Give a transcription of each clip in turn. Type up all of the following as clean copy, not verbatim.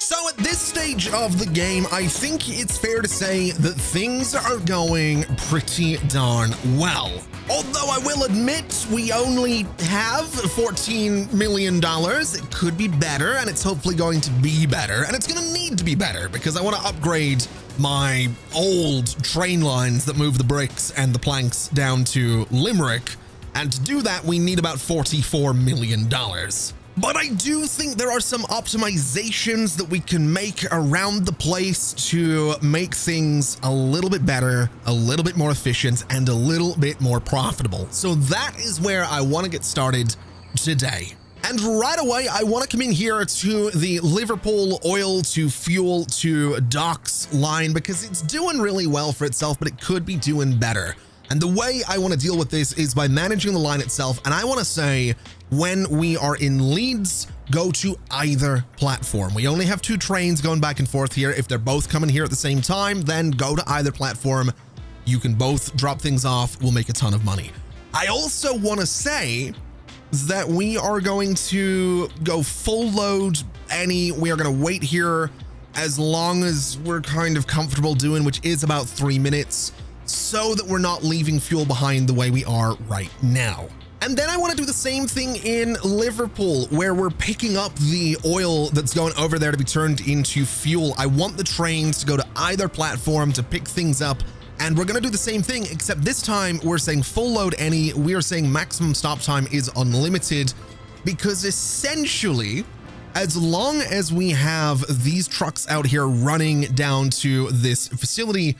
So at this stage of the game, I think it's fair to say that things are going pretty darn well. Although I will admit we only have $14 million, it could be better, and it's hopefully going to be better, and it's going to need to be better because I want to upgrade my old train lines that move the bricks and the planks down to Limerick, and to do that we need about $44 million. But I do think there are some optimizations that we can make around the place to make things a little bit better, a little bit more efficient, and a little bit more profitable. So that is where I want to get started today. And right away, I want to come in here to the Liverpool oil to fuel to docks line because it's doing really well for itself, but it could be doing better. And the way I want to deal with this is by managing the line itself. And I want to say, when we are in Leeds, go to either platform. We only have 2 trains going back and forth here. If they're both coming here at the same time, then go to either platform. You can both drop things off. We'll make a ton of money. I also want to say that we are going to go full load any. We are going to wait here as long as we're kind of comfortable doing, which is about 3 minutes, so that we're not leaving fuel behind the way we are right now. And then I want to do the same thing in Liverpool, where we're picking up the oil that's going over there to be turned into fuel. I want the trains to go to either platform to pick things up. And we're going to do the same thing, except this time we're saying full load any. We are saying maximum stop time is unlimited, because essentially, as long as we have these trucks out here running down to this facility,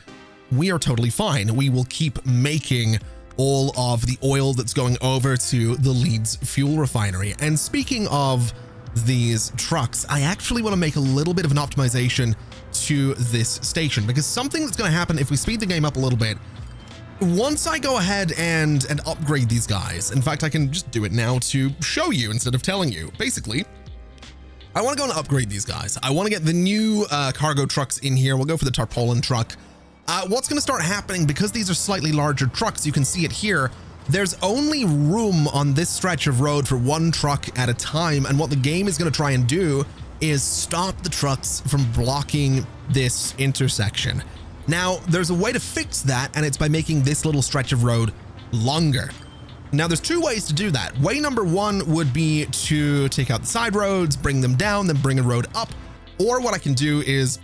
we are totally fine. We will keep making all of the oil that's going over to the Leeds fuel refinery. And speaking of these trucks, I actually want to make a little bit of an optimization to this station, because something that's going to happen if we speed the game up a little bit, once I go ahead and upgrade these guys, in fact, I can just do it now to show you instead of telling you. Basically, I want to go and upgrade these guys. I want to get the new cargo trucks in here. We'll go for the tarpaulin truck. What's going to start happening, because these are slightly larger trucks, you can see it here, there's only room on this stretch of road for 1 truck at a time. And what the game is going to try and do is stop the trucks from blocking this intersection. Now, there's a way to fix that, and it's by making this little stretch of road longer. Now, there's 2 ways to do that. Way number 1 would be to take out the side roads, bring them down, then bring a road up. Or what I can do is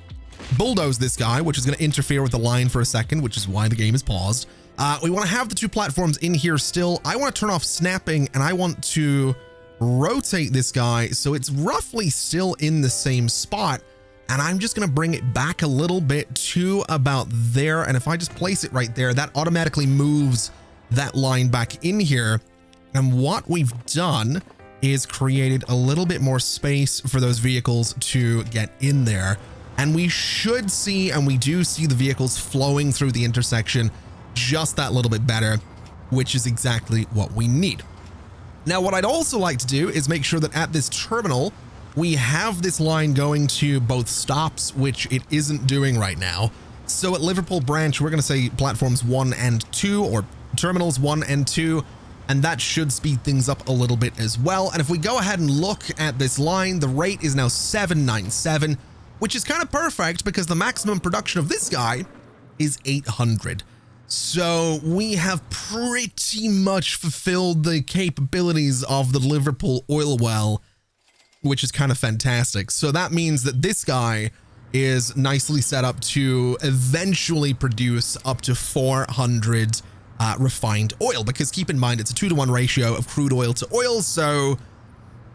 bulldoze this guy, which is going to interfere with the line for a second, which is why the game is paused. We want to have the 2 platforms in here still. I want to turn off snapping, and I want to rotate this guy so it's roughly still in the same spot. And I'm just going to bring it back a little bit to about there. And if I just place it right there, that automatically moves that line back in here. And what we've done is created a little bit more space for those vehicles to get in there. And we should see, and we do see, the vehicles flowing through the intersection just that little bit better, which is exactly what we need. Now, what I'd also like to do is make sure that at this terminal, we have this line going to both stops, which it isn't doing right now. So at Liverpool branch, we're going to say platforms 1 and 2, or terminals 1 and 2, and that should speed things up a little bit as well. And if we go ahead and look at this line, the rate is now 797, which is kind of perfect because the maximum production of this guy is 800. So we have pretty much fulfilled the capabilities of the Liverpool oil well, which is kind of fantastic. So that means that this guy is nicely set up to eventually produce up to 400 refined oil, because keep in mind, it's a 2-to-1 ratio of crude oil to oil. So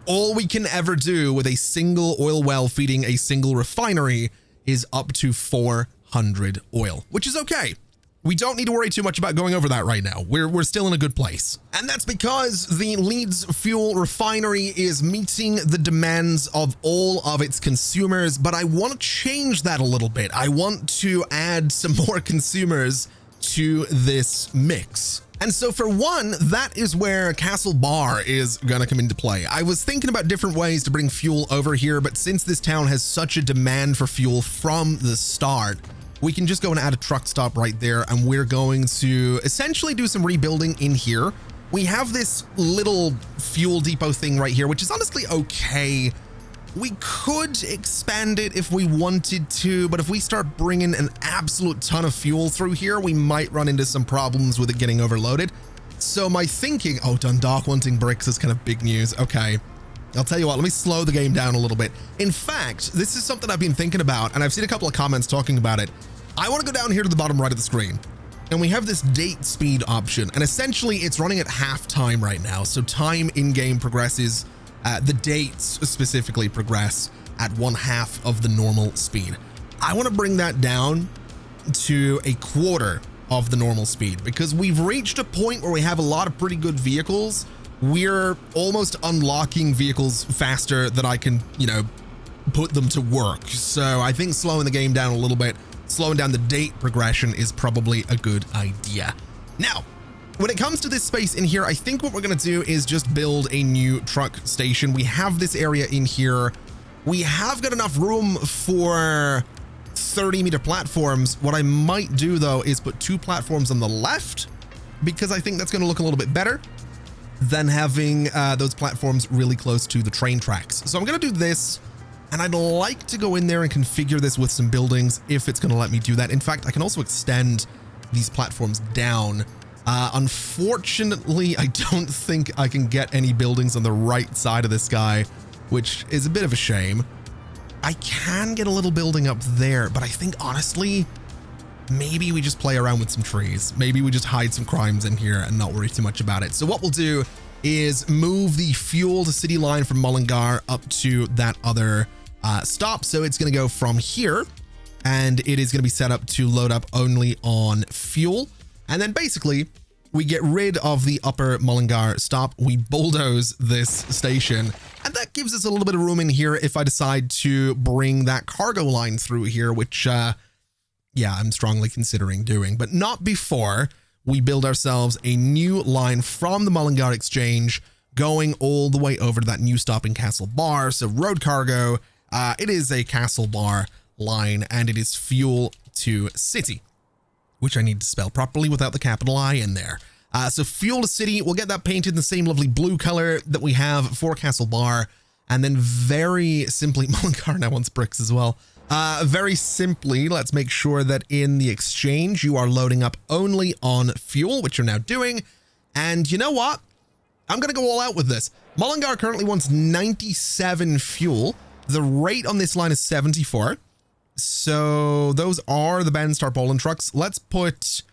all we can ever do with a single oil well feeding a single refinery is up to 400 oil, which is okay. We don't need to worry too much about going over that right now. We're still in a good place. And that's because the Leeds fuel refinery is meeting the demands of all of its consumers, but I want to change that a little bit. I want to add some more consumers to this mix. And so for one, that is where Castle Bar is going to come into play. I was thinking about different ways to bring fuel over here, but since this town has such a demand for fuel from the start, we can just go and add a truck stop right there, and we're going to essentially do some rebuilding in here. We have this little fuel depot thing right here, which is honestly okay We could expand it if we wanted to, but if we start bringing an absolute ton of fuel through here, we might run into some problems with it getting overloaded. So my thinking, oh, Dundalk wanting bricks is kind of big news. Okay, I'll tell you what, let me slow the game down a little bit. In fact, this is something I've been thinking about, and I've seen a couple of comments talking about it. I want to go down here to the bottom right of the screen, and we have this date speed option, and essentially it's running at half time right now. So time in game progresses. The dates specifically progress at 1/2 of the normal speed. I want to bring that down to 1/4 of the normal speed because we've reached a point where we have a lot of pretty good vehicles. We're almost unlocking vehicles faster than I can, you know, put them to work. So I think slowing the game down a little bit, slowing down the date progression is probably a good idea. Now, when it comes to this space in here, I think what we're going to do is just build a new truck station. We have this area in here. We have got enough room for 30-meter platforms. What I might do, though, is put 2 platforms on the left because I think that's going to look a little bit better than having those platforms really close to the train tracks. So I'm going to do this, and I'd like to go in there and configure this with some buildings if it's going to let me do that. In fact, I can also extend these platforms down. Unfortunately, I don't think I can get any buildings on the right side of this guy, which is a bit of a shame. I can get a little building up there, but I think honestly, maybe we just play around with some trees. Maybe we just hide some crimes in here and not worry too much about it. So what we'll do is move the fuel to city line from Mullingar up to that other stop. So it's going to go from here, and it is going to be set up to load up only on fuel. And then basically we get rid of the upper Mullingar stop. We bulldoze this station, and that gives us a little bit of room in here if I decide to bring that cargo line through here, which, yeah, I'm strongly considering doing, but not before we build ourselves a new line from the Mullingar Exchange going all the way over to that new stop in Castle Bar. So road cargo, it is a Castle Bar line, and it is fuel to city, which I need to spell properly without the capital I in there. So fuel to city, we'll get that painted in the same lovely blue color that we have for Castle Bar. And then very simply, Mullingar now wants bricks as well. Very simply, let's make sure that in the exchange, you are loading up only on fuel, which you're now doing. And you know what? I'm going to go all out with this. Mullingar currently wants 97 fuel. The rate on this line is 74. So those are the Ben Tarpaulin trucks. Let's put,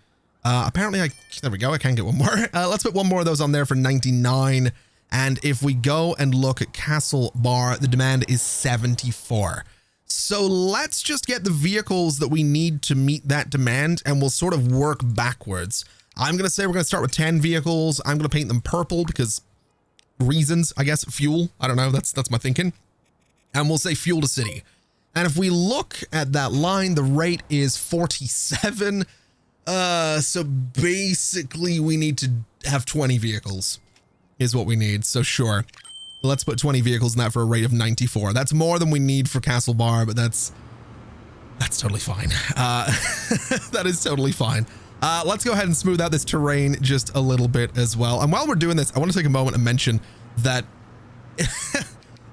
apparently there we go. I can get one more. Let's put one more of those on there for 99. And if we go and look at Castle Bar, the demand is 74. So let's just get the vehicles that we need to meet that demand, and we'll sort of work backwards. I'm going to say we're going to start with 10 vehicles. I'm going to paint them purple because reasons, I guess, fuel. I don't know. That's my thinking. And we'll say fuel to city. And if we look at that line, the rate is 47. So basically we need to have 20 vehicles is what we need. So sure, let's put 20 vehicles in that for a rate of 94. That's more than we need for Castle Bar, but that's totally fine. That is totally fine. Let's go ahead and smooth out this terrain just a little bit as well. And while we're doing this, I want to take a moment and mention that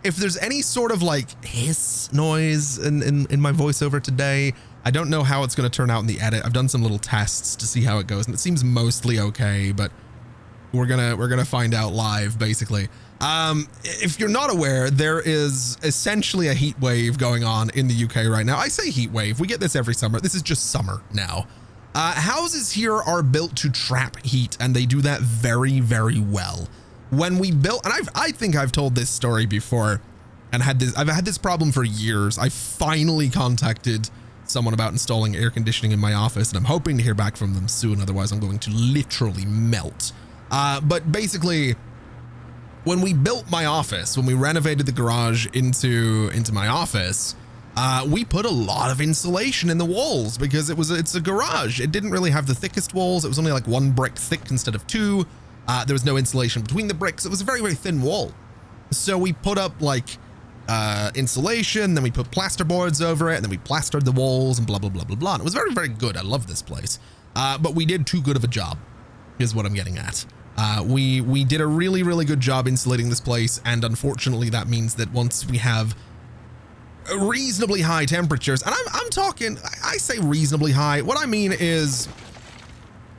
if there's any sort of like hiss noise in my voiceover today, I don't know how it's going to turn out in the edit. I've done some little tests to see how it goes, and it seems mostly okay, but we're gonna find out live, basically. If you're not aware, there is essentially a heat wave going on in the UK right now. I say heat wave. We get this every summer. This is just summer now. Houses here are built to trap heat, and they do that very, very well. When we built, and I think I've told this story before, and I've had this problem for years. I finally contacted someone about installing air conditioning in my office, and I'm hoping to hear back from them soon. Otherwise, I'm going to literally melt. But basically, when we built my office, when we renovated the garage into my office, we put a lot of insulation in the walls because it's a garage. It didn't really have the thickest walls. It was only like 1 brick thick instead of 2. There was no insulation between the bricks. It was a very, very thin wall. So we put up like insulation, then we put plasterboards over it, and then we plastered the walls and blah, blah, blah, blah, blah. And it was very, very good. I love this place. But we did too good of a job is what I'm getting at. We did a really, really good job insulating this place. And unfortunately, that means that once we have reasonably high temperatures. And I'm talking, I say reasonably high. What I mean is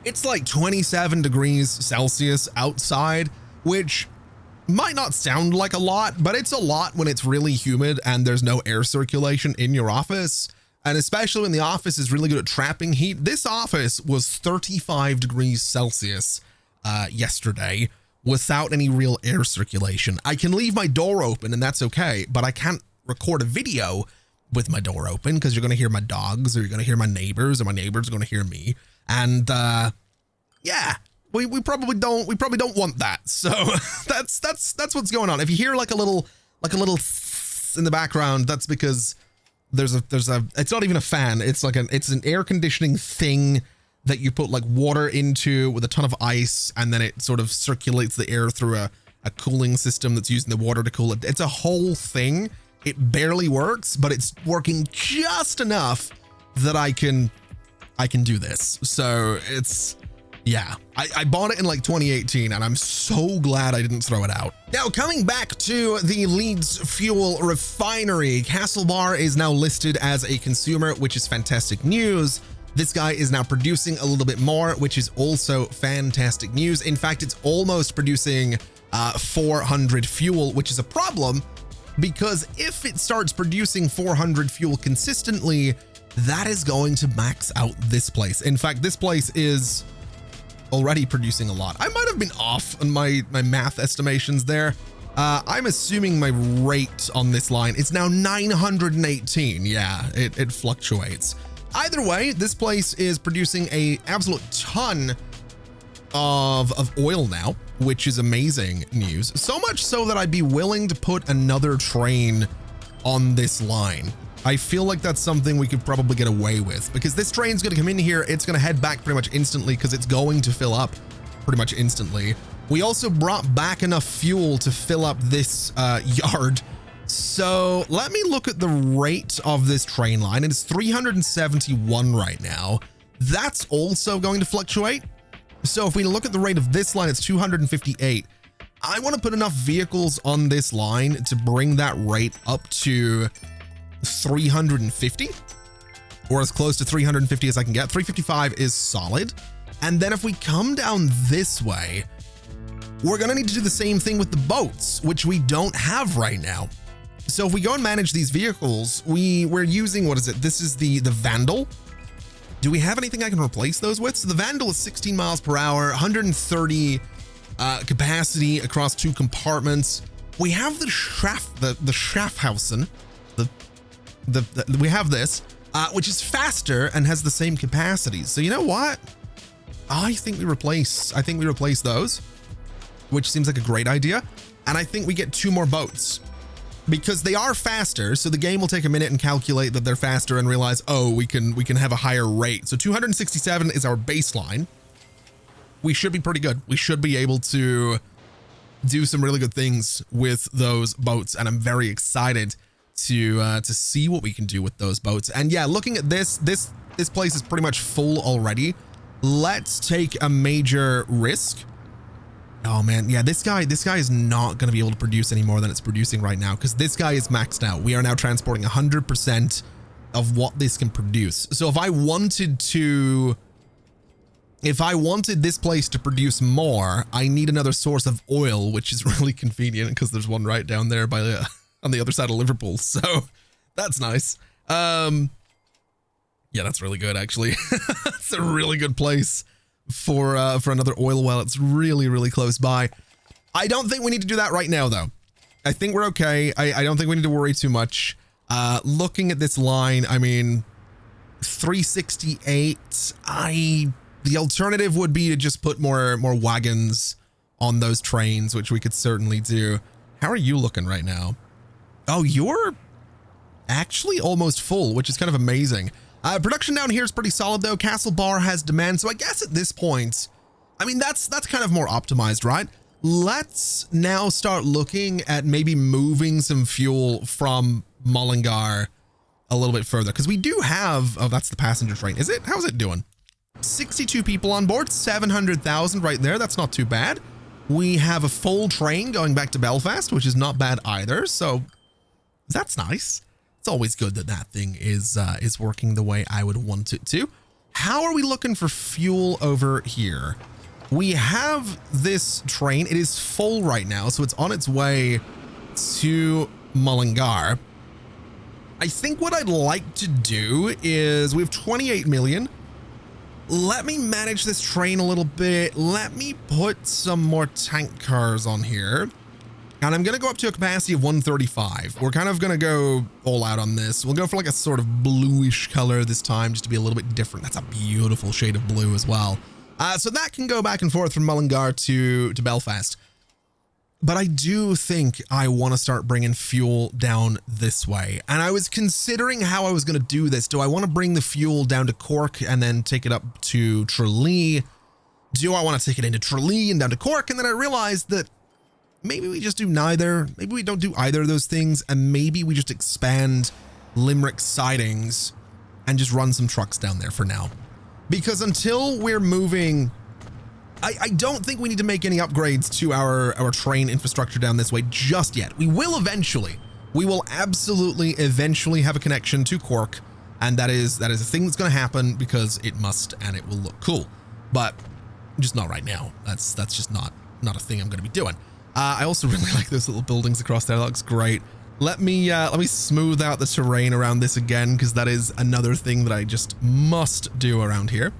it's like 27 degrees Celsius outside, which might not sound like a lot, but it's a lot when it's really humid and there's no air circulation in your office. And especially when the office is really good at trapping heat. This office was 35 degrees Celsius yesterday without any real air circulation. I can leave my door open and that's okay, but I can't record a video with my door open because you're going to hear my dogs, or you're going to hear my neighbors, or my neighbors are going to hear me. And yeah, we probably don't want that. So that's what's going on. If you hear like a little in the background, that's because there's a it's not even a fan. It's like it's an air conditioning thing that you put like water into with a ton of ice, and then it sort of circulates the air through a cooling system that's using the water to cool it. It's a whole thing. It barely works, but it's working just enough that I can do this. So it's, yeah, I bought it in like 2018 and I'm so glad I didn't throw it out. Now, coming back to the Leeds fuel refinery, Castlebar is now listed as a consumer, which is fantastic news. This guy is now producing a little bit more, which is also fantastic news. In fact, it's almost producing 400 fuel, which is a problem because if it starts producing 400 fuel consistently, that is going to max out this place. In fact, this place is already producing a lot. I might have been off on my math estimations there. I'm assuming my rate on this line is now 918. Yeah, it fluctuates. Either way, this place is producing a absolute ton of oil now, which is amazing news. So much so that I'd be willing to put another train on this line. I feel like that's something we could probably get away with because this train's going to come in here. It's going to head back pretty much instantly because it's going to fill up pretty much instantly. We also brought back enough fuel to fill up this yard. So let me look at the rate of this train line. It is 371 right now. That's also going to fluctuate. So if we look at the rate of this line, it's 258. I want to put enough vehicles on this line to bring that rate up to 350 or as close to 350 as I can get. 355 is solid. And then if we come down this way, we're going to need to do the same thing with the boats, which we don't have right now. So if we go and manage these vehicles, we're using, what is it? This is the Vandal. Do we have anything I can replace those with? So the Vandal is 16 miles per hour, 130 capacity across 2 compartments. We have the Schaffhausen. We have this, which is faster and has the same capacity. So you know what? I think we replace those, which seems like a great idea. And I think we get 2 more boats because they are faster. So the game will take a minute and calculate that they're faster and realize, oh, we can have a higher rate. So 267 is our baseline. We should be pretty good. We should be able to do some really good things with those boats. And I'm very excited to see what we can do with those boats. And yeah, looking at this place is pretty much full already. Let's take a major risk. Oh man, yeah, this guy is not going to be able to produce any more than it's producing right now because this guy is maxed out. We are now transporting 100% of what this can produce. So if I wanted this place to produce more, I need another source of oil, which is really convenient because there's one right down there by on the other side of Liverpool. So that's nice. Yeah, that's really good actually. It's a really good place for another oil well. It's really, really close by. I don't think we need to do that right now though. I think we're okay. I don't think we need to worry too much. Looking at this line, I mean, 368. The alternative would be to just put more wagons on those trains, which we could certainly do. How are you looking right now? Oh, you're actually almost full, which is kind of amazing. Production down here is pretty solid though. Castlebar has demand. So I guess at this point, I mean, that's kind of more optimized, right? Let's now start looking at maybe moving some fuel from Mullingar a little bit further. Cause we do have, oh, that's the passenger train. Is it? How's it doing? 62 people on board, 700,000 right there. That's not too bad. We have a full train going back to Belfast, which is not bad either. So that's nice. it's always good that that thing is working the way I would want it to. How are we looking for fuel over here? We have this train. It is full right now, so it's on its way to Mullingar. I think what I'd like to do is we have 28 million. Let me manage this train a little bit. Let me put some more tank cars on here. And I'm going to go up to a capacity of 135. We're kind of going to go all out on this. We'll go for like a sort of bluish color this time, just to be a little bit different. That's a beautiful shade of blue as well. So that can go back and forth from Mullingar to Belfast. But I do think I want to start bringing fuel down this way. And I was considering how I was going to do this. Do I want to bring the fuel down to Cork and then take it up to Tralee? Do I want to take it into Tralee and down to Cork? And then I realized that maybe we just do neither. Maybe we don't do either of those things. And maybe we just expand Limerick sidings and just run some trucks down there for now. Because until we're moving, I don't think we need to make any upgrades to our train infrastructure down this way just yet. We will eventually. We will absolutely eventually have a connection to Cork. And that is a thing that's going to happen because it must, and it will look cool. But just not right now. That's just not a thing I'm going to be doing. I also really like those little buildings across there. That looks great. Let me smooth out the terrain around this again, because that is another thing that I just must do around here.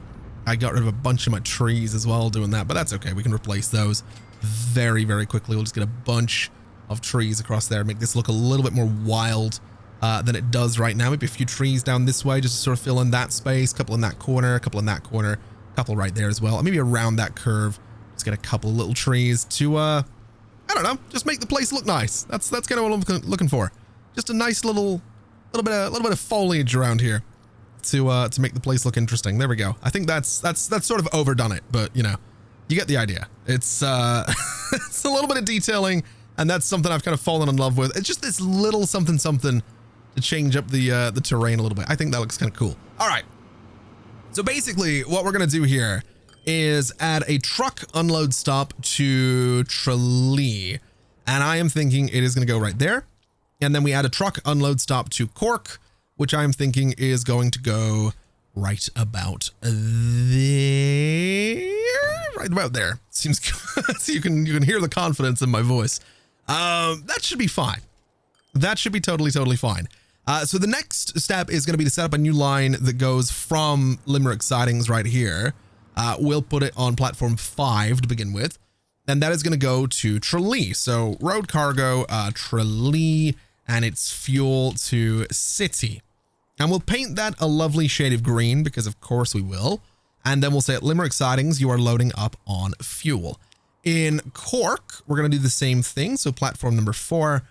I got rid of a bunch of my trees as well doing that, but that's okay. We can replace those very, very quickly. We'll just get a bunch of trees across there, make this look a little bit more wild than it does right now. Maybe a few trees down this way just to sort of fill in that space, a couple in that corner, a couple in that corner, a couple right there as well. Maybe around that curve, just get a couple of little trees to, I don't know, just make the place look nice. That's kind of what I'm looking for. Just a nice little bit of foliage around here to make the place look interesting. There we go. I think that's sort of overdone it, but you know, you get the idea. It's it's a little bit of detailing, and that's something I've kind of fallen in love with. It's just this little something to change up the terrain a little bit. I think that looks kind of cool. All right. So basically what we're going to do here is add a truck unload stop to Tralee. And I am thinking it is going to go right there. And then we add a truck unload stop to Cork, which I'm thinking is going to go right about there. Right about there. Seems good. So you can hear the confidence in my voice. That should be fine. That should be totally fine. So the next step is going to be to set up a new line that goes from Limerick sidings right here. We'll put it on platform 5 to begin with, and that is going to go to Tralee. So road cargo, Tralee, and its fuel to City. And we'll paint that a lovely shade of green because of course we will. And then we'll say at Limerick sidings, you are loading up on fuel. In Cork, we're going to do the same thing. So platform number 4,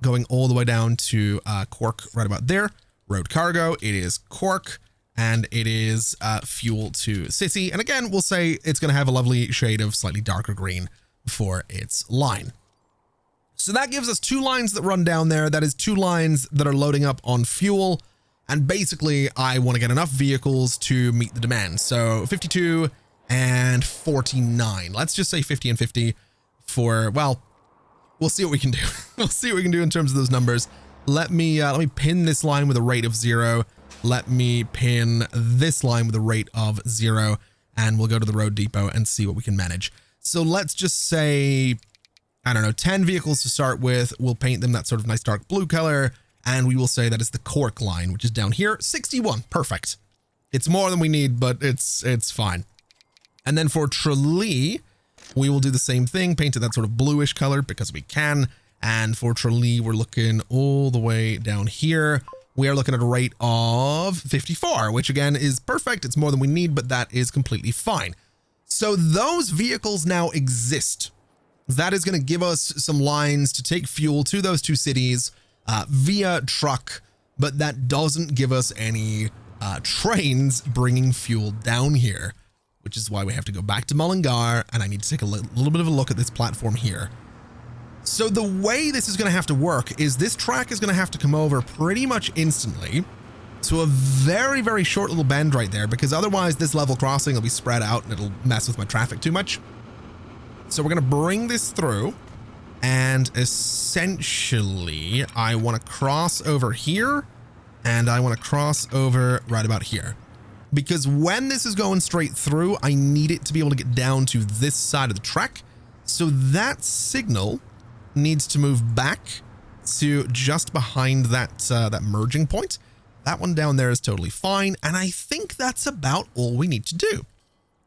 going all the way down to Cork right about there. Road cargo, it is Cork. And it is fuel to City. And again, we'll say it's going to have a lovely shade of slightly darker green for its line. So that gives us 2 lines that run down there. That is 2 lines that are loading up on fuel. And basically, I want to get enough vehicles to meet the demand. So 52 and 49. Let's just say 50 and 50 for, well, we'll see what we can do. We'll see what we can do in terms of those numbers. Let me pin this line with a rate of 0. Let me pin this line with a rate of 0, and we'll go to the road depot and see what we can manage. So let's just say, I don't know, 10 vehicles to start with. We'll paint them that sort of nice dark blue color, and we will say that is the Cork line, which is down here. 61, perfect. It's more than we need, but it's fine. And then for Tralee, we will do the same thing, paint it that sort of bluish color because we can. And for Tralee, we're looking all the way down here. We are looking at a rate of 54, which again is perfect. It's more than we need, but that is completely fine. So those vehicles now exist. That is going to give us some lines to take fuel to those 2 cities via truck, but that doesn't give us any trains bringing fuel down here, which is why we have to go back to Mullingar, and I need to take a little bit of a look at this platform here. So the way this is going to have to work is this track is going to have to come over pretty much instantly to a very, very short little bend right there, because otherwise this level crossing will be spread out and it'll mess with my traffic too much. So we're going to bring this through, and essentially I want to cross over here And I want to cross over right about here. Because when this is going straight through, I need it to be able to get down to this side of the track. So that signal needs to move back to just behind that that merging point. That one down there is totally fine. And I think that's about all we need to do.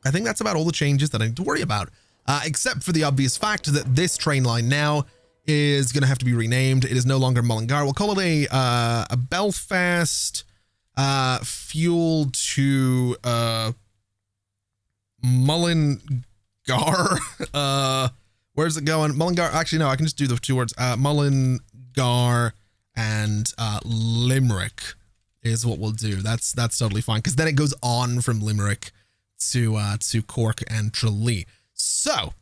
I think that's about all the changes that I need to worry about, except for the obvious fact that this train line now is going to have to be renamed. It is no longer Mullingar. We'll call it a Belfast fuel to Mullingar. Where's it going? Mullingar. Actually, no, I can just do the two words. Mullingar and Limerick is what we'll do. That's totally fine, because then it goes on from Limerick to Cork and Tralee. So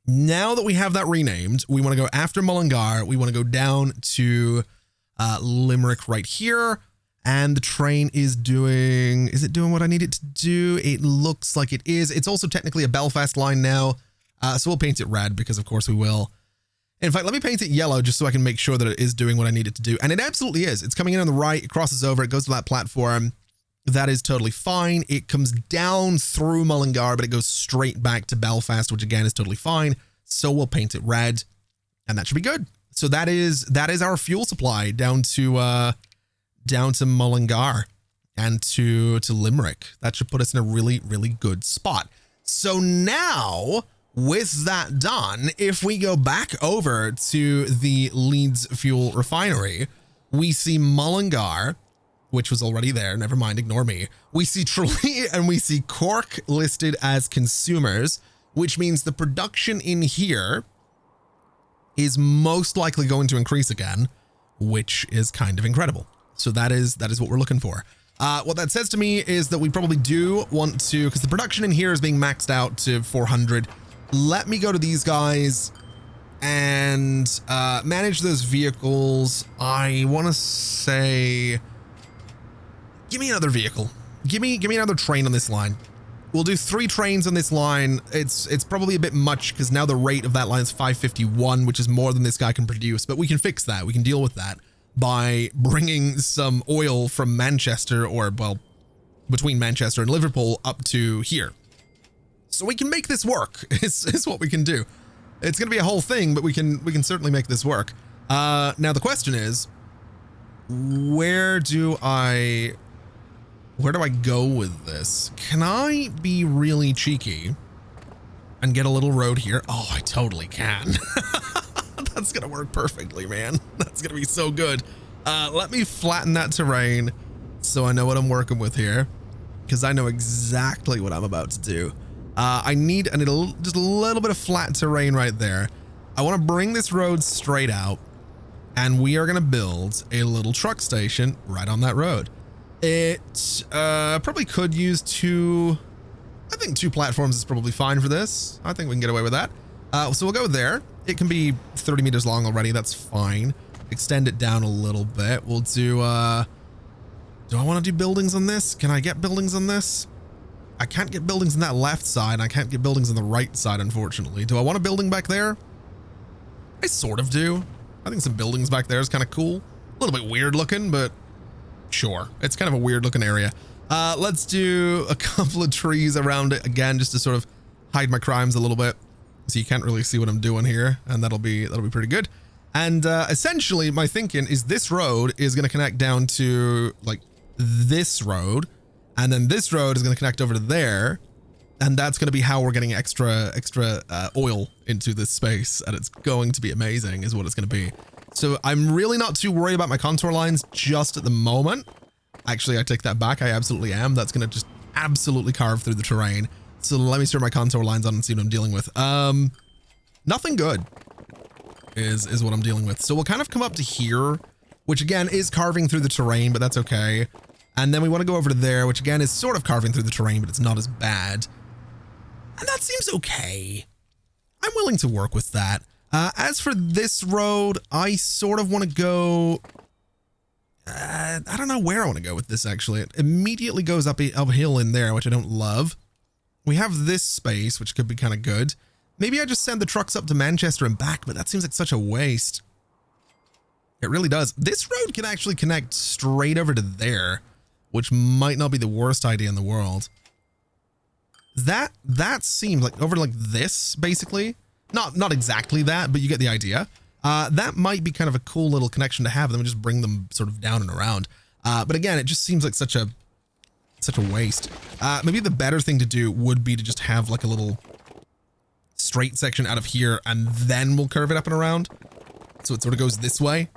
now that we have that renamed, we want to go after Mullingar. We want to go down to Limerick right here. And the train is it doing what I need it to do? It looks like it is. It's also technically a Belfast line now. So we'll paint it red because of course we will. In fact, let me paint it yellow just so I can make sure that it is doing what I need it to do. And it absolutely is. It's coming in on the right, it crosses over, it goes to that platform. That is totally fine. It comes down through Mullingar, but it goes straight back to Belfast, which again is totally fine. So we'll paint it red and that should be good. So that is our fuel supply down to Mullingar and to Limerick. That should put us in a really, really good spot. So now with that done, if we go back over to the Leeds fuel refinery, we see Mullingar, which was already there. Never mind, ignore me. We see Tralee and we see Cork listed as consumers, which means the production in here is most likely going to increase again, which is kind of incredible. So that is what we're looking for. What that says to me is that we probably do want to, because the production in here is being maxed out to 400. Let me go to these guys and manage those vehicles. I want to say, give me another vehicle. Give me another train on this line. We'll do 3 trains on this line. It's probably a bit much because now the rate of that line is 551, which is more than this guy can produce, but we can fix that. We can deal with that by bringing some oil from Manchester, or well, between Manchester and Liverpool up to here. So we can make this work. Is what we can do. It's going to be a whole thing, but we can certainly make this work. Now the question is, where do I go with this? Can I be really cheeky and get a little road here? Oh, I totally can. That's gonna work perfectly, man. That's gonna be so good. Let me flatten that terrain so I know what I'm working with here, because I know exactly what I'm about to do. I need just a little bit of flat terrain right there. I want to bring this road straight out, and we are gonna build a little truck station right on that road. It probably could use 2. I think 2 platforms is probably fine for this. I think we can get away with that. So we'll go there. It can be 30 meters long already. That's fine. Extend it down a little bit. We'll do, do I want to do buildings on this? Can I get buildings on this? I can't get buildings on that left side. And I can't get buildings on the right side, unfortunately. Do I want a building back there? I sort of do. I think some buildings back there is kind of cool. A little bit weird looking, but sure. It's kind of a weird looking area. Let's do a couple of trees around it again, just to sort of hide my crimes a little bit. So you can't really see what I'm doing here, and that'll be pretty good. And essentially my thinking is this road is going to connect down to like this road, and then this road is going to connect over to there, and that's going to be how we're getting extra oil into this space, and it's going to be amazing is what it's going to be. So I'm really not too worried about my contour lines just at the moment. Actually, I take that back. I absolutely am. That's going to just absolutely carve through the terrain. So let me start my contour lines on and see what I'm dealing with. Nothing good is what I'm dealing with. So we'll kind of come up to here, which again is carving through the terrain, but that's okay. And then we want to go over to there, which again is sort of carving through the terrain, but it's not as bad. And that seems okay. I'm willing to work with that. As for this road, I sort of want to go, I don't know where I want to go with this actually. It immediately goes uphill in there, which I don't love. We have this space, which could be kind of good. Maybe I just send the trucks up to Manchester and back, but that seems like such a waste. It really does. This road can actually connect straight over to there, which might not be the worst idea in the world. That seems like over like this, basically. Not exactly that, but you get the idea. That might be kind of a cool little connection to have. Then we just bring them sort of down and around. But again, it just seems like such a waste. Maybe the better thing to do would be to just have like a little straight section out of here, and then we'll curve it up and around. So it sort of goes this way.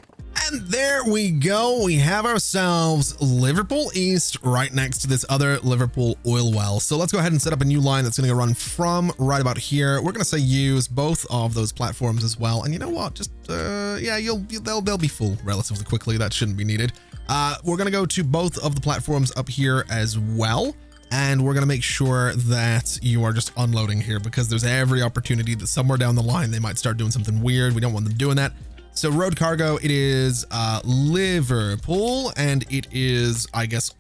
And there we go. We have ourselves Liverpool East right next to this other Liverpool oil well. So let's go ahead and set up a new line that's going to run from right about here. We're going to say use both of those platforms as well. And you know what? Just, yeah, they'll be full relatively quickly. That shouldn't be needed. We're going to go to both of the platforms up here as well. And we're going to make sure that you are just unloading here, because there's every opportunity that somewhere down the line, they might start doing something weird. We don't want them doing that. So road cargo, it is Liverpool, and it is, I guess,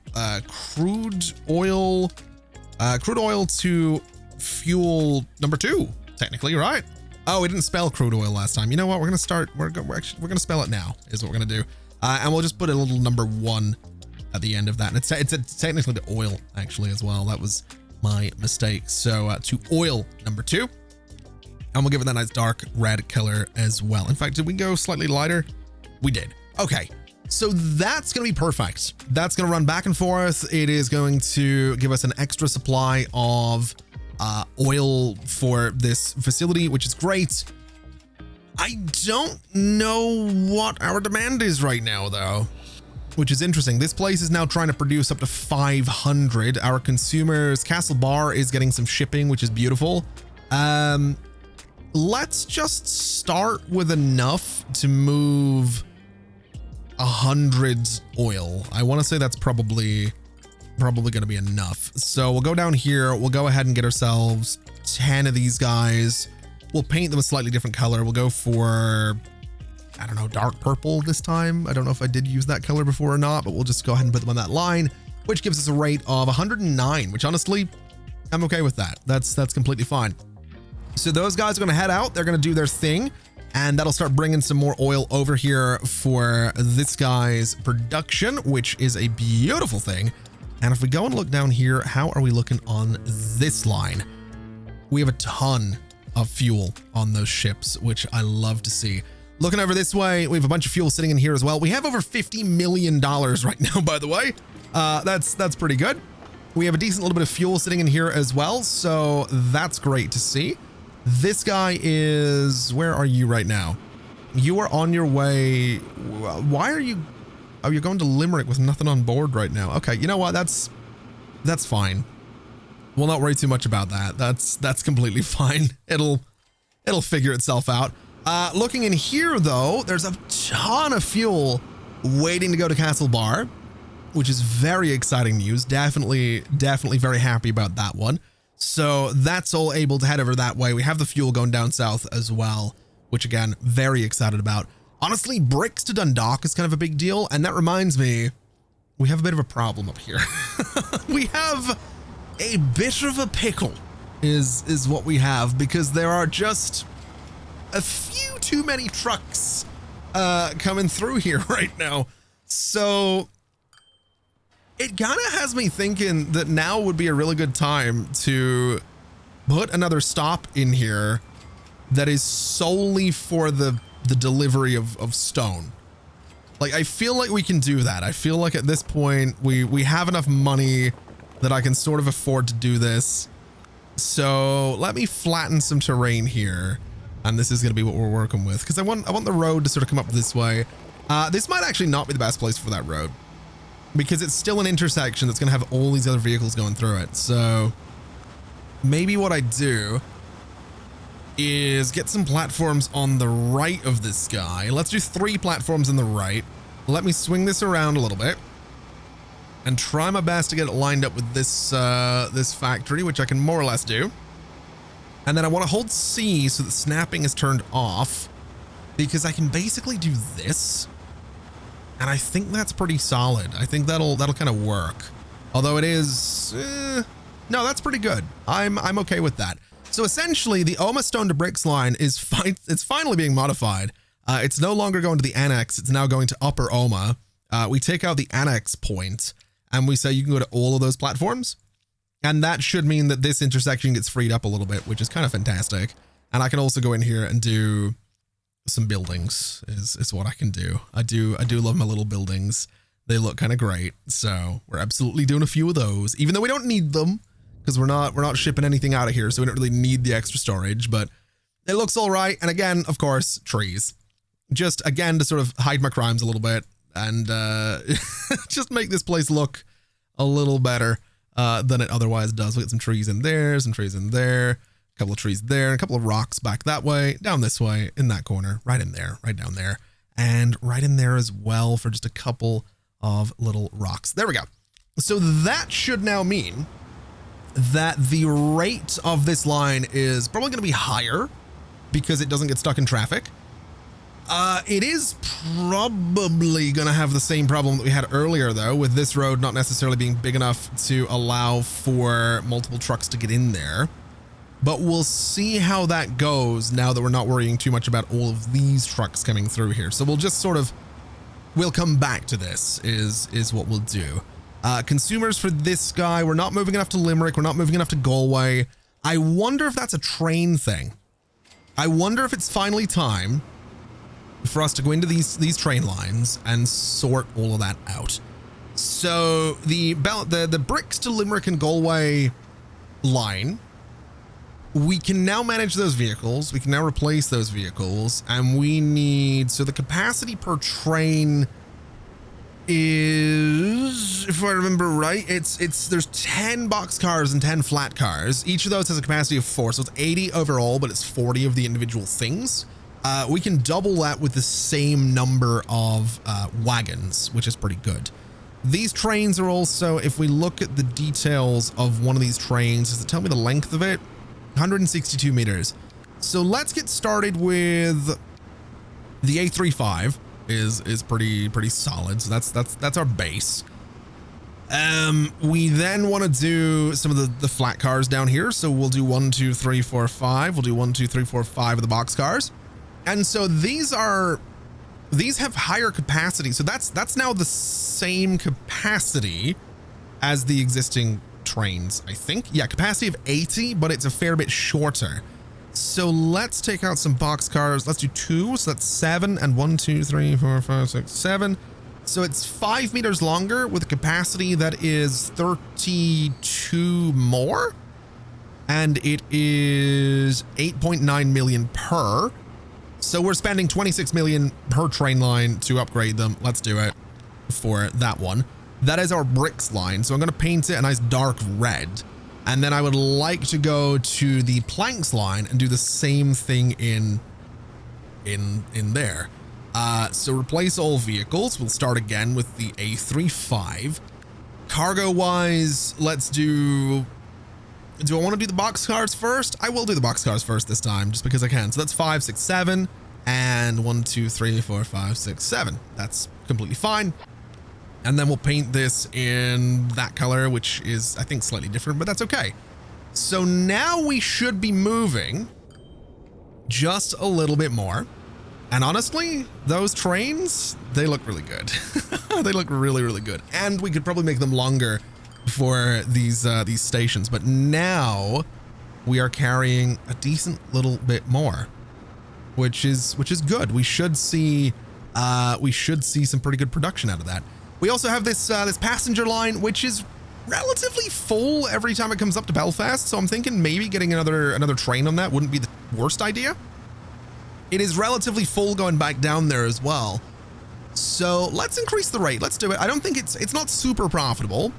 crude oil to fuel number 2, technically, right? Oh, we didn't spell crude oil last time. You know what? We're gonna spell it now, is what we're gonna do, and we'll just put a little number 1 at the end of that. And it's technically the oil actually as well. That was my mistake. So to oil number 2. And we'll give it that nice dark red color as well. In fact, did we go slightly lighter? We did. Okay, so that's going to be perfect. That's going to run back and forth. It is going to give us an extra supply of oil for this facility, which is great. I don't know what our demand is right now, though, which is interesting. This place is now trying to produce up to 500. Our consumers, Castle Bar, is getting some shipping, which is beautiful. Let's just start with enough to move 100 oil. I want to say that's probably going to be enough. So we'll go down here. We'll go ahead and get ourselves 10 of these guys. We'll paint them a slightly different color. We'll go for, I don't know, dark purple this time. I don't know if I did use that color before or not, but we'll just go ahead and put them on that line, which gives us a rate of 109, which honestly, I'm okay with that. That's completely fine. So those guys are going to head out. They're going to do their thing, and that'll start bringing some more oil over here for this guy's production, which is a beautiful thing. And if we go and look down here, how are we looking on this line? We have a ton of fuel on those ships, which I love to see. Looking over this way, we have a bunch of fuel sitting in here as well. We have over $50 million right now, by the way. That's pretty good. We have a decent little bit of fuel sitting in here as well, so that's great to see. This guy is, where are you right now? You are on your way. Why are you, oh, you're going to Limerick with nothing on board right now. Okay, you know what? That's fine. We'll not worry too much about that. That's completely fine. It'll figure itself out. Looking in here though, there's a ton of fuel waiting to go to Castle Bar, which is very exciting news. Definitely very happy about that one. So that's all able to head over that way. We have the fuel going down south as well, which again, very excited about. Honestly, bricks to Dundalk is kind of a big deal. And that reminds me, we have a bit of a problem up here. We have a bit of a pickle is what we have, because there are just a few too many trucks coming through here right now. So it kind of has me thinking that now would be a really good time to put another stop in here that is solely for the delivery of stone. Like, I feel like we can do that. I feel like at this point we have enough money that I can sort of afford to do this. So let me flatten some terrain here, and this is going to be what we're working with, because I want the road to sort of come up this way. This might actually not be the best place for that road, because it's still an intersection that's going to have all these other vehicles going through it. So maybe what I do is get some platforms on the right of this guy. Let's do 3 platforms on the right. Let me swing this around a little bit and try my best to get it lined up with this this factory, which I can more or less do. And then I want to hold C so that snapping is turned off, because I can basically do this. And I think that's pretty solid. I think that'll kind of work. Although it is, no, that's pretty good. I'm okay with that. So essentially the Oma stone to bricks line is it's finally being modified. It's no longer going to the annex. It's now going to Upper Oma. We take out the annex point and we say you can go to all of those platforms. And that should mean that this intersection gets freed up a little bit, which is kind of fantastic. And I can also go in here and do some buildings is what I can do. I do love my little buildings. They look kind of great. So we're absolutely doing a few of those, even though we don't need them because we're not shipping anything out of here. So we don't really need the extra storage, but it looks all right. And again, of course, trees. Just again, to sort of hide my crimes a little bit and just make this place look a little better than it otherwise does. We get some trees in there, some trees in there, a couple of trees there, and a couple of rocks back that way, down this way, in that corner, right in there, right down there, and right in there as well for just a couple of little rocks. There we go. So that should now mean that the rate of this line is probably going to be higher because it doesn't get stuck in traffic. It is probably going to have the same problem that we had earlier, though, with this road not necessarily being big enough to allow for multiple trucks to get in there. But we'll see how that goes now that we're not worrying too much about all of these trucks coming through here. So we'll just sort of, we'll come back to this is what we'll do. Consumers for this guy, we're not moving enough to Limerick. We're not moving enough to Galway. I wonder if that's a train thing. I wonder if it's finally time for us to go into these train lines and sort all of that out. So the bricks to Limerick and Galway line, we can now manage those vehicles. We can now replace those vehicles, and we need, so the capacity per train is, if I remember right, there's 10 box cars and 10 flat cars. Each of those has a capacity of 4, so it's 80 overall, but it's 40 of the individual things. We can double that with the same number of wagons, which is pretty good. These trains are also, if we look at the details of one of these trains, does it tell me the length of it? 162 meters. So let's get started with the A35 is pretty solid. So that's our base. We then want to do some of the flat cars down here. So we'll do 1, 2, 3, 4, 5. We'll do 1, 2, 3, 4, 5 of the box cars. And so these have higher capacity. So that's now the same capacity as the existing trains, I think. Yeah, capacity of 80, but it's a fair bit shorter. So let's take out some box cars. Let's do 2. So that's 7 and 1, 2, 3, 4, 5, 6, 7. So it's 5 meters longer with a capacity that is 32 more. And it is 8.9 million per. So we're spending 26 million per train line to upgrade them. Let's do it for that one. That is our bricks line. So I'm going to paint it a nice dark red. And then I would like to go to the planks line and do the same thing in there. So replace all vehicles. We'll start again with the A35. Cargo wise, let's do I want to do the box cars first? I will do the box cars first this time just because I can. So that's 5, 6, 7 and 1, 2, 3, 4, 5, 6, 7. That's completely fine. And then we'll paint this in that color, which is, I think, slightly different, but that's okay. So now we should be moving just a little bit more. And honestly, those trains, they look really good. They look really, really good. And we could probably make them longer for these stations. But now we are carrying a decent little bit more, which is good. We should see some pretty good production out of that. We also have this passenger line, which is relatively full every time it comes up to Belfast. So I'm thinking maybe getting another train on that wouldn't be the worst idea. It is relatively full going back down there as well. So let's increase the rate. Let's do it. I don't think it's not super profitable,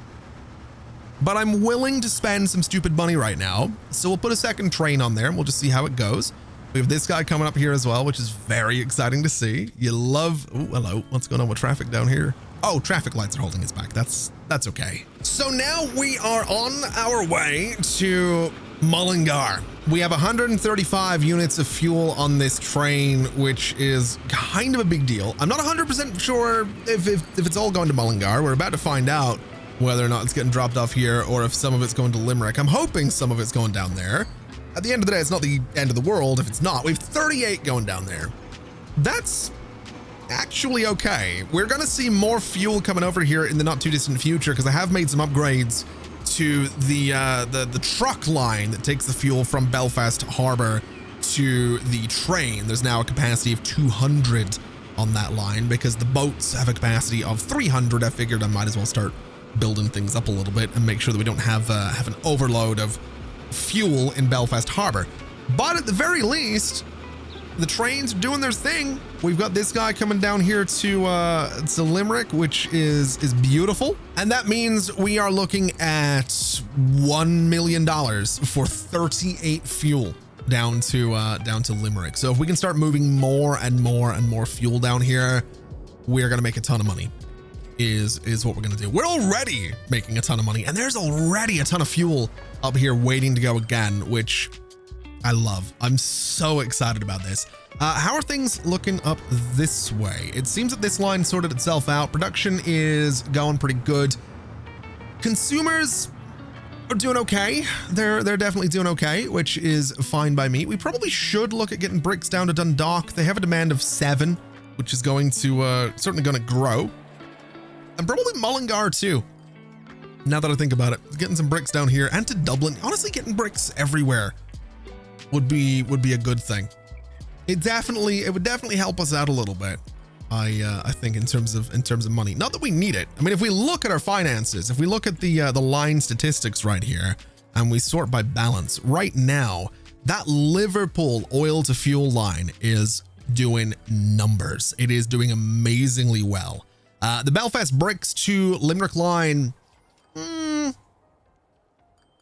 but I'm willing to spend some stupid money right now. So we'll put a second train on there and we'll just see how it goes. We have this guy coming up here as well, which is very exciting to see. You love, oh, hello. What's going on with traffic down here? Oh, traffic lights are holding us back. That's okay. So now we are on our way to Mullingar. We have 135 units of fuel on this train, which is kind of a big deal. I'm not 100% sure if it's all going to Mullingar. We're about to find out whether or not it's getting dropped off here or if some of it's going to Limerick. I'm hoping some of it's going down there. At the end of the day, it's not the end of the world if it's not. We have 38 going down there. That's actually okay. We're going to see more fuel coming over here in the not too distant future because I have made some upgrades to the truck line that takes the fuel from Belfast Harbour to the train. There's now a capacity of 200 on that line because the boats have a capacity of 300. I figured I might as well start building things up a little bit and make sure that we don't have an overload of fuel in Belfast Harbour. But at the very least, the trains are doing their thing. We've got this guy coming down here to Limerick, which is beautiful. And that means we are looking at $1 million for 38 fuel down to Limerick. So if we can start moving more and more fuel down here, we're going to make a ton of money is what we're going to do. We're already making a ton of money, and there's already a ton of fuel up here waiting to go again, which I love. I'm so excited about this. How are things looking up this way? It seems that this line sorted itself out. Production is going pretty good. Consumers are doing okay. They're definitely doing okay, which is fine by me. We probably should look at getting bricks down to Dundalk. They have a demand of 7, which is going to certainly going to grow. And probably Mullingar too. Now that I think about it, getting some bricks down here and to Dublin. Honestly, getting bricks everywhere would be a good thing. It would definitely help us out a little bit. I think in terms of money. Not that we need it. I mean, if we look at our finances, if we look at the line statistics right here, and we sort by balance, right now, that Liverpool oil to fuel line is doing numbers. It is doing amazingly well. The Belfast bricks to Limerick line,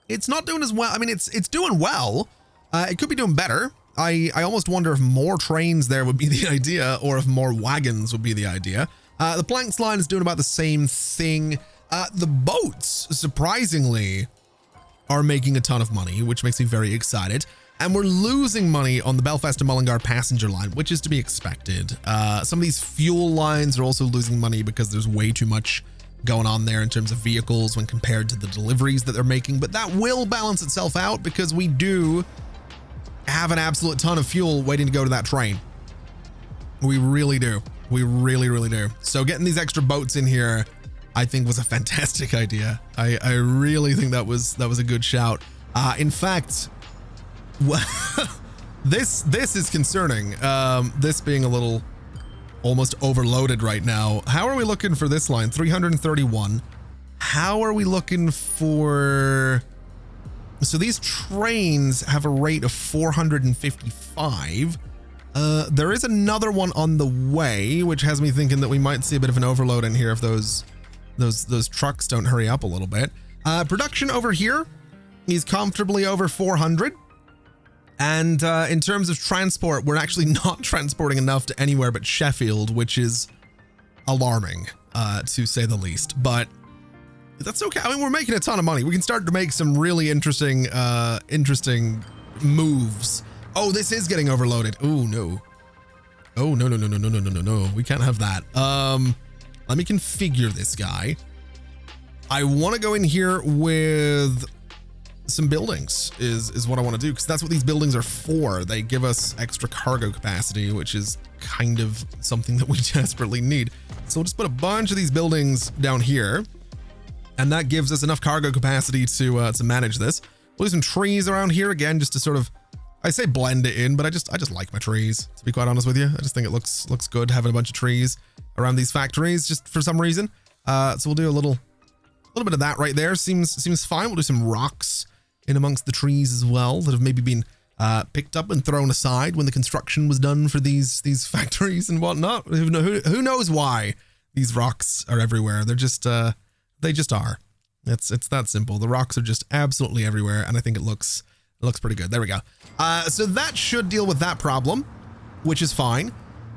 it's not doing as well. I mean, it's doing well. It could be doing better. I almost wonder if more trains there would be the idea, or if more wagons would be the idea. The planks line is doing about the same thing. The boats, surprisingly, are making a ton of money, which makes me very excited. And we're losing money on the Belfast to Mullingar passenger line, which is to be expected. Some of these fuel lines are also losing money because there's way too much going on there in terms of vehicles when compared to the deliveries that they're making. But that will balance itself out because we do have an absolute ton of fuel waiting to go to that train. We really do. We really, really do. So getting these extra boats in here, I think, was a fantastic idea. I really think that was a good shout. In fact, this is concerning. This being a little almost overloaded right now. How are we looking for this line? 331. How are we looking for... So these trains have a rate of 455. There is another one on the way, which has me thinking that we might see a bit of an overload in here if those trucks don't hurry up a little bit. Production over here is comfortably over 400. And in terms of transport, we're actually not transporting enough to anywhere but Sheffield, which is alarming, to say the least. But that's okay. I mean, we're making a ton of money. We can start to make some really interesting moves. Oh, this is getting overloaded. Oh, no. Oh, no. We can't have that. Let me configure this guy. I want to go in here with some buildings is what I want to do, because that's what these buildings are for. They give us extra cargo capacity, which is kind of something that we desperately need. So we'll just put a bunch of these buildings down here, and that gives us enough cargo capacity to manage this. We'll do some trees around here again, just to sort of, I say blend it in, but I just like my trees, to be quite honest with you. I just think it looks good having a bunch of trees around these factories, just for some reason. So we'll do a little bit of that right there. Seems fine. We'll do some rocks in amongst the trees as well that have maybe been picked up and thrown aside when the construction was done for these factories and whatnot. Who knows why these rocks are everywhere? They're just they just are. It's that simple. The rocks are just absolutely everywhere, and I think it looks pretty good. There we go. So that should deal with that problem, which is fine.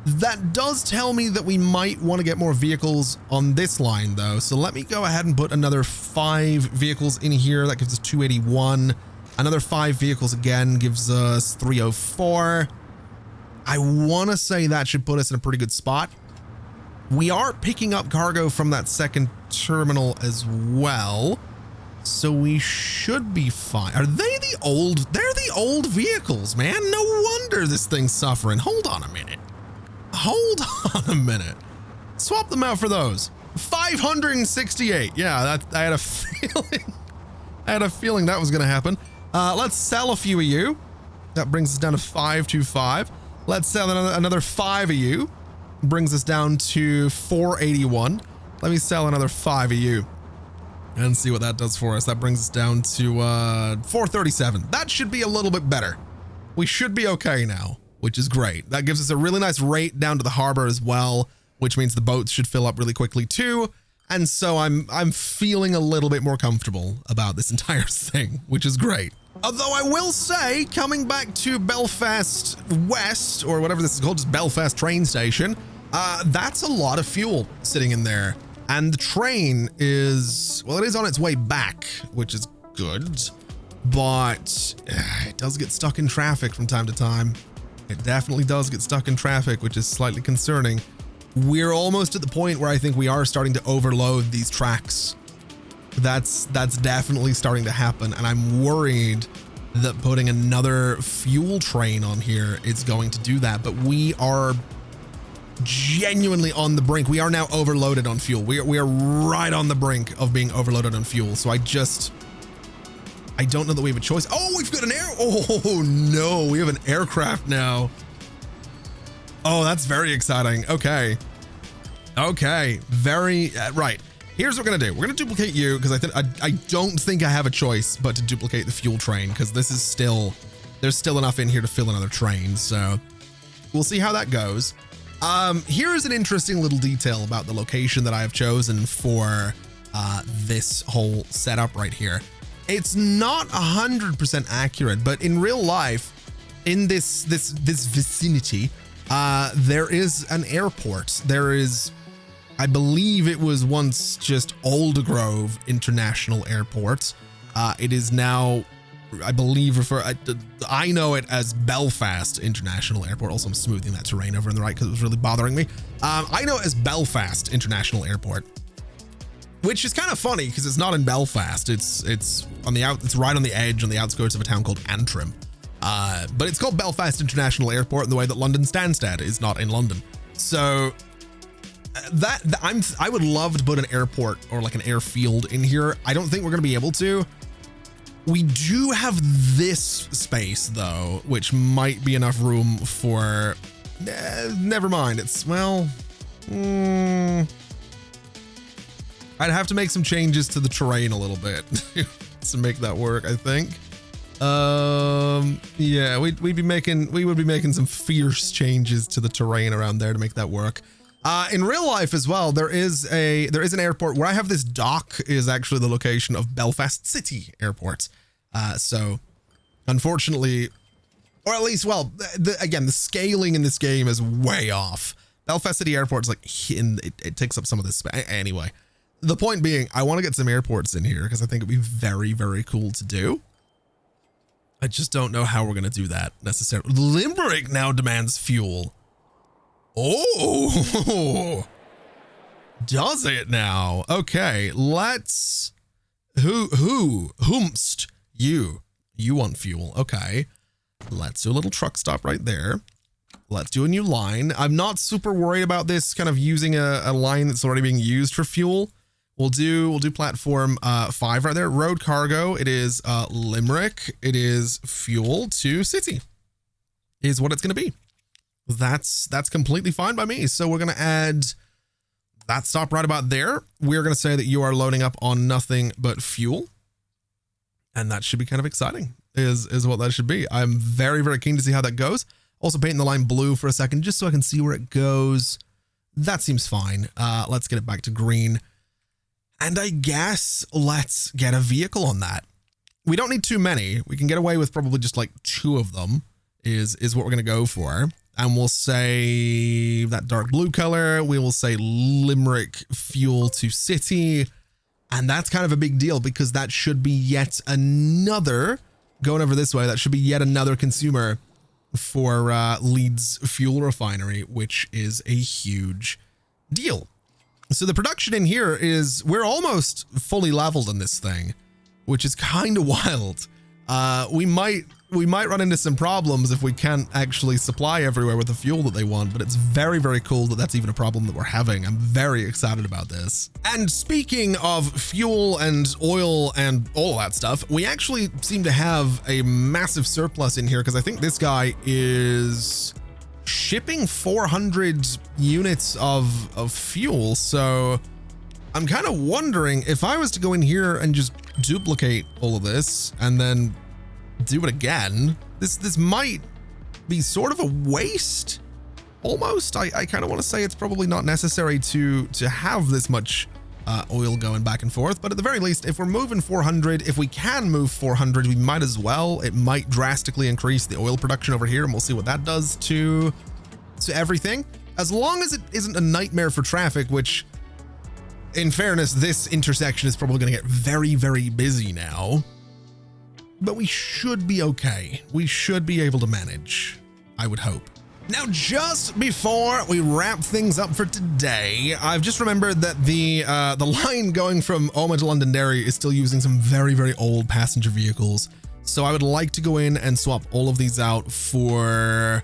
That does tell me that we might want to get more vehicles on this line, though. So let me go ahead and put another 5 vehicles in here. That gives us 281. Another 5 vehicles again gives us 304. I want to say that should put us in a pretty good spot. We are picking up cargo from that second terminal as well, so we should be fine. Are they the old? They're the old vehicles, man. No wonder this thing's suffering. Hold on a minute. hold on a minute. Swap them out for those. 568. Yeah, I had a feeling. I had a feeling that was going to happen. Let's sell a few of you. That brings us down to 525. Let's sell another 5 of you. Brings us down to 481. Let me sell another 5 of you and see what that does for us. That brings us down to 437. That should be a little bit better. We should be okay now, which is great. That gives us a really nice rate down to the harbor as well, which means the boats should fill up really quickly too. And so I'm feeling a little bit more comfortable about this entire thing, which is great. Although I will say, coming back to Belfast West, or whatever this is called, just Belfast train station, that's a lot of fuel sitting in there. And the train is, well, it is on its way back, which is good, but it does get stuck in traffic from time to time. It definitely does get stuck in traffic, which is slightly concerning. We're almost at the point where I think we are starting to overload these tracks. That's definitely starting to happen, and I'm worried that putting another fuel train on here is going to do that, but we are genuinely on the brink. We are now overloaded on fuel. We are right on the brink of being overloaded on fuel, so I don't know that we have a choice. Oh, we've got an oh no, we have an aircraft now. Oh, that's very exciting. Okay, very right. Here's what we're gonna do. We're gonna duplicate you because I don't think I have a choice but to duplicate the fuel train, because this is there's still enough in here to fill another train. So we'll see how that goes. Here's an interesting little detail about the location that I have chosen for this whole setup right here. It's not 100% accurate, but in real life, in this vicinity, there is an airport. There is, I believe it was once just Aldergrove International Airport. It is now, I believe, I know it as Belfast International Airport. Also, I'm smoothing that terrain over on the right because it was really bothering me. I know it as Belfast International Airport, which is kind of funny because it's not in Belfast. It's right on the edge, on the outskirts of a town called Antrim. But it's called Belfast International Airport in the way that London Stansted is not in London. So I would love to put an airport or like an airfield in here. I don't think we're going to be able to. We do have this space though, which might be enough room for, never mind. It's, well, I'd have to make some changes to the terrain a little bit to make that work, I think. Yeah, we would be making some fierce changes to the terrain around there to make that work. In real life as well, there is an airport where I have this dock is actually the location of Belfast City Airport. So unfortunately, or at least, well, again, the scaling in this game is way off. Belfast City Airport is like, it takes up some of this space. Anyway, the point being, I want to get some airports in here because I think it'd be very, very cool to do. I just don't know how we're going to do that necessarily. Limerick now demands fuel. Oh, does it now? Okay, let's, whomst, you want fuel. Okay, let's do a little truck stop right there. Let's do a new line. I'm not super worried about this kind of using a line that's already being used for fuel. We'll do platform 5 right there. Road cargo. It is Limerick. It is fuel to city is what it's going to be. That's completely fine by me. So we're going to add that stop right about there. We're going to say that you are loading up on nothing but fuel. And that should be kind of exciting is what that should be. I'm very, very keen to see how that goes. Also painting the line blue for a second, just so I can see where it goes. That seems fine. Let's get it back to green. And I guess let's get a vehicle on that. We don't need too many. We can get away with probably just like 2 of them is what we're going to go for. And we'll say that dark blue color. We will say Limerick fuel to city. And that's kind of a big deal because that should be yet another, going over this way, that should be yet another consumer for Leeds fuel refinery, which is a huge deal. So the production in here is, we're almost fully leveled in this thing, which is kind of wild. We might we might run into some problems if we can't actually supply everywhere with the fuel that they want, but it's very, very cool that that's even a problem that we're having. I'm very excited about this. And speaking of fuel and oil and all of that stuff, we actually seem to have a massive surplus in here because I think this guy is shipping 400 units of fuel. So I'm kind of wondering if I was to go in here and just duplicate all of this and then do it again, this might be sort of a waste almost. I kind of want to say it's probably not necessary to have this much oil going back and forth, but at the very least, if we're moving 400, if we can move 400, we might as well. It might drastically increase the oil production over here, and we'll see what that does to everything, as long as it isn't a nightmare for traffic, which in fairness, this intersection is probably going to get very, very busy now, but we should be okay. We should be able to manage, I would hope. Now, just before we wrap things up for today, I've just remembered that the line going from Oma to Londonderry is still using some very, very old passenger vehicles. So I would like to go in and swap all of these out for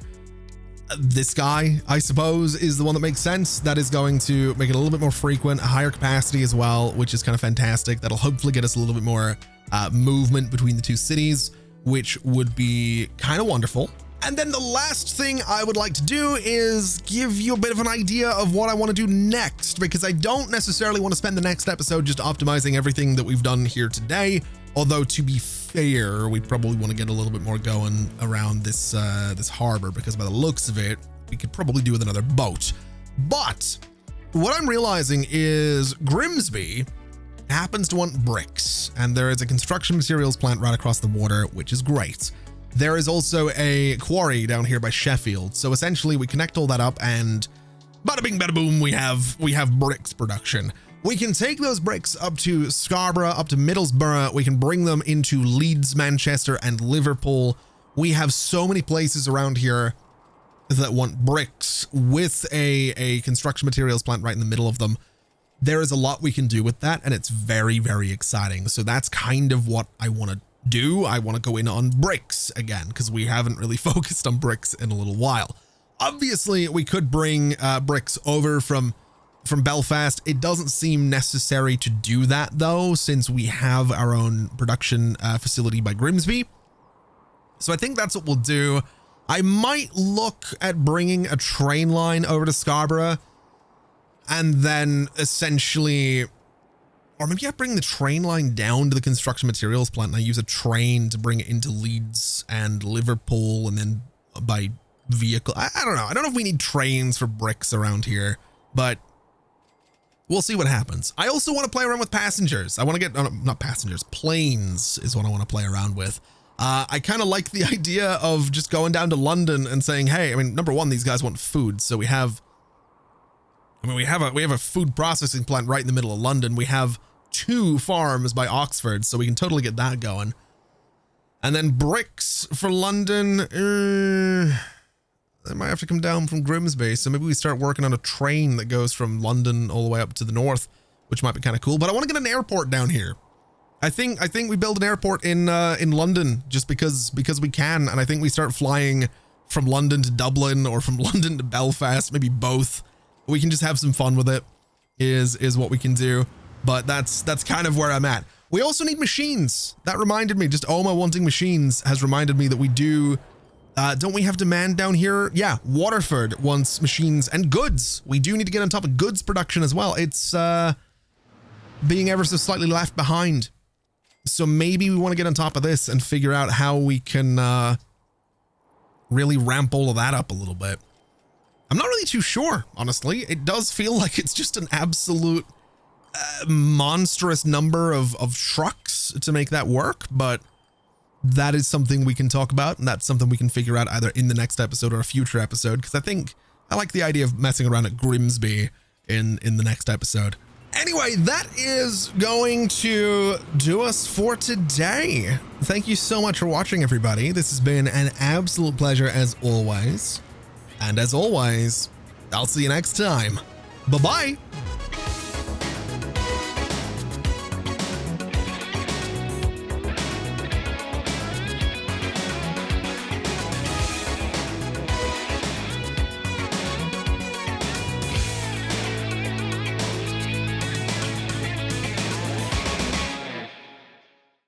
this guy, I suppose, is the one that makes sense. That is going to make it a little bit more frequent, a higher capacity as well, which is kind of fantastic. That'll hopefully get us a little bit more movement between the two cities, which would be kind of wonderful. And then the last thing I would like to do is give you a bit of an idea of what I want to do next, because I don't necessarily want to spend the next episode just optimizing everything that we've done here today. Although, to be fair, we probably want to get a little bit more going around this this harbor, because by the looks of it, we could probably do with another boat. But what I'm realizing is Grimsby happens to want bricks, and there is a construction materials plant right across the water, which is great. There is also a quarry down here by Sheffield. So essentially we connect all that up and bada bing, bada boom, we have bricks production. We can take those bricks up to Scarborough, up to Middlesbrough. We can bring them into Leeds, Manchester, and Liverpool. We have so many places around here that want bricks with a construction materials plant right in the middle of them. There is a lot we can do with that, and it's very, very exciting. So that's kind of what I want to do. I want to go in on bricks again, because we haven't really focused on bricks in a little while. Obviously, we could bring bricks over from Belfast. It doesn't seem necessary to do that, though, since we have our own production facility by Grimsby. So I think that's what we'll do. I might look at bringing a train line over to Scarborough, and then essentially, or maybe I bring the train line down to the construction materials plant and I use a train to bring it into Leeds and Liverpool, and then by vehicle. I don't know. I don't know if we need trains for bricks around here, but we'll see what happens. I also want to play around with passengers. I want to get, not passengers, planes is what I want to play around with. I kind of like the idea of just going down to London and saying, hey, I mean, number one, these guys want food. So we have a food processing plant right in the middle of London. We have 2 farms by Oxford, so we can totally get that going. And then bricks for London, they might have to come down from Grimsby, so maybe we start working on a train that goes from London all the way up to the north, which might be kind of cool. But I want to get an airport down here. I think we build an airport in London just because we can, and I think we start flying from London to Dublin or from London to Belfast, maybe both. We can just have some fun with it, is what we can do. But that's kind of where I'm at. We also need machines. That reminded me, just Oma wanting machines has reminded me that we do, don't we have demand down here? Yeah, Waterford wants machines and goods. We do need to get on top of goods production as well. It's being ever so slightly left behind. So maybe we want to get on top of this and figure out how we can really ramp all of that up a little bit. I'm not really too sure, honestly. It does feel like it's just an absolute monstrous number of trucks to make that work, but that is something we can talk about, and that's something we can figure out either in the next episode or a future episode, because I like the idea of messing around at Grimsby in the next episode. Anyway, that is going to do us for today. Thank you so much for watching, everybody. This has been an absolute pleasure as always. And as always, I'll see you next time. Bye-bye.